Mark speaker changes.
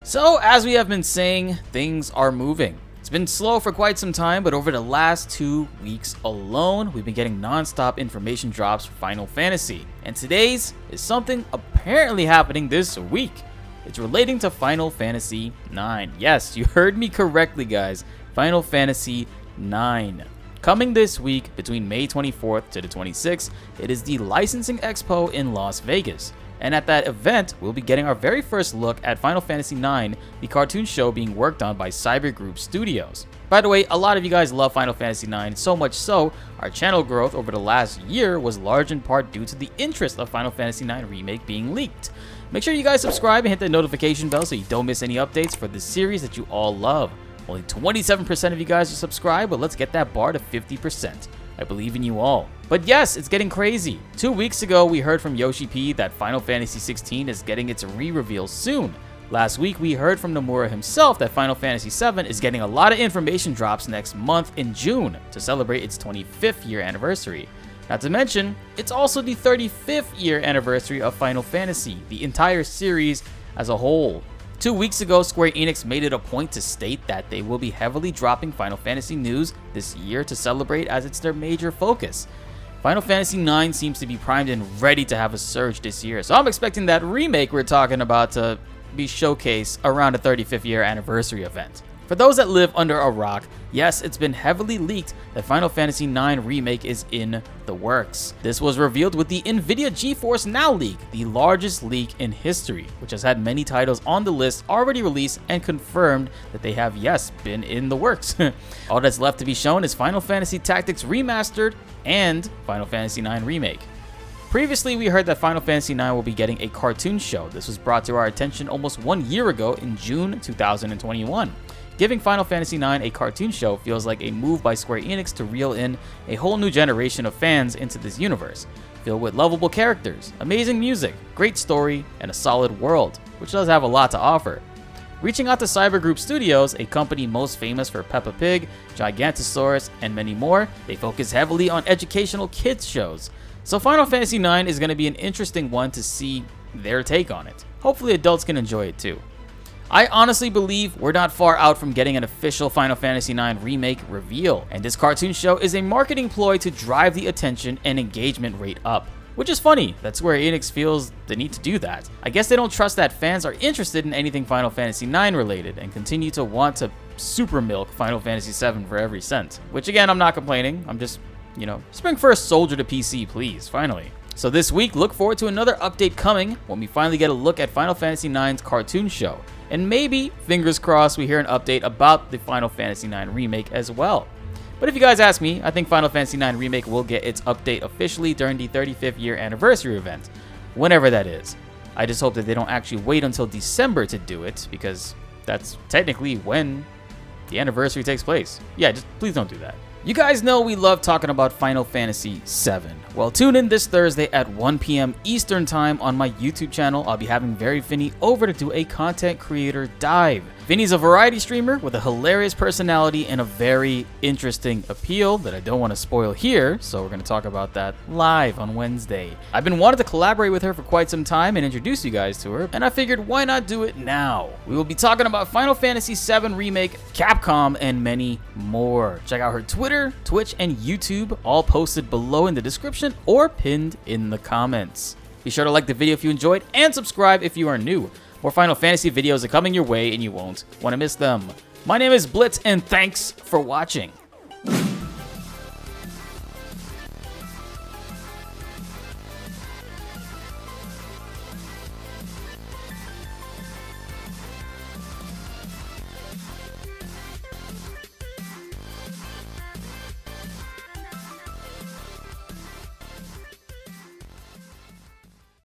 Speaker 1: So, as we have been saying, things are moving. It's been slow for quite some time, but over the last 2 weeks alone, we've been getting non-stop information drops for Final Fantasy. And today's is something apparently happening this week. It's relating to Final Fantasy 9. Yes, you heard me correctly, guys. Final Fantasy 9. Coming this week between May 24th to the 26th, it is the Licensing Expo in Las Vegas. And at that event, we'll be getting our very first look at Final Fantasy IX, the cartoon show being worked on by Cyber Group Studios. By the way, a lot of you guys love Final Fantasy IX, so much so, our channel growth over the last year was large in part due to the interest of Final Fantasy IX Remake being leaked. Make sure you guys subscribe and hit the notification bell so you don't miss any updates for this series that you all love. Only 27% of you guys are subscribed, but let's get that bar to 50%. I believe in you all. But yes, it's getting crazy. 2 weeks ago, we heard from Yoshi P that Final Fantasy XVI is getting its re-reveal soon. Last week, we heard from Nomura himself that Final Fantasy VII is getting a lot of information drops next month in June to celebrate its 25th year anniversary. Not to mention, it's also the 35th year anniversary of Final Fantasy, the entire series as a whole. 2 weeks ago, Square Enix made it a point to state that they will be heavily dropping Final Fantasy news this year to celebrate, as it's their major focus. Final Fantasy IX seems to be primed and ready to have a surge this year, so I'm expecting that remake we're talking about to be showcased around the 35th year anniversary event. For those that live under a rock, yes, it's been heavily leaked that Final Fantasy IX Remake is in the works. This was revealed with the NVIDIA GeForce Now leak, the largest leak in history, which has had many titles on the list already released and confirmed that they have, yes, been in the works. All that's left to be shown is Final Fantasy Tactics Remastered and Final Fantasy IX Remake. Previously, we heard that Final Fantasy IX will be getting a cartoon show. This was brought to our attention almost 1 year ago in June 2021. Giving Final Fantasy IX a cartoon show feels like a move by Square Enix to reel in a whole new generation of fans into this universe, filled with lovable characters, amazing music, great story, and a solid world, which does have a lot to offer. Reaching out to Cyber Group Studios, a company most famous for Peppa Pig, Gigantosaurus, and many more, they focus heavily on educational kids shows. So Final Fantasy IX is going to be an interesting one to see their take on it. Hopefully adults can enjoy it too. I honestly believe we're not far out from getting an official Final Fantasy IX Remake reveal, and this cartoon show is a marketing ploy to drive the attention and engagement rate up. Which is funny that Square Enix feels the need to do that. I guess they don't trust that fans are interested in anything Final Fantasy IX related and continue to want to super milk Final Fantasy VII for every cent. Which again, I'm not complaining, I'm just, bring first Soldier to PC, please, finally. So this week, look forward to another update coming when we finally get a look at Final Fantasy IX's cartoon show. And maybe, fingers crossed, we hear an update about the Final Fantasy IX Remake as well. But if you guys ask me, I think Final Fantasy IX Remake will get its update officially during the 35th year anniversary event, whenever that is. I just hope that they don't actually wait until December to do it, because that's technically when the anniversary takes place. Yeah, just please don't do that. You guys know we love talking about Final Fantasy VII. Well, tune in this Thursday at 1 p.m. Eastern Time on my YouTube channel. I'll be having Very Finny over to do a content creator dive. Vinny's a variety streamer with a hilarious personality and a very interesting appeal that I don't want to spoil here, so we're going to talk about that live on Wednesday. I've been wanting to collaborate with her for quite some time and introduce you guys to her, and I figured why not do it now? We will be talking about Final Fantasy VII Remake, Capcom, and many more. Check out her Twitter, Twitch, and YouTube, all posted below in the description or pinned in the comments. Be sure to like the video if you enjoyed and subscribe if you are new. More Final Fantasy videos are coming your way and you won't want to miss them. My name is BltzZ and thanks for watching.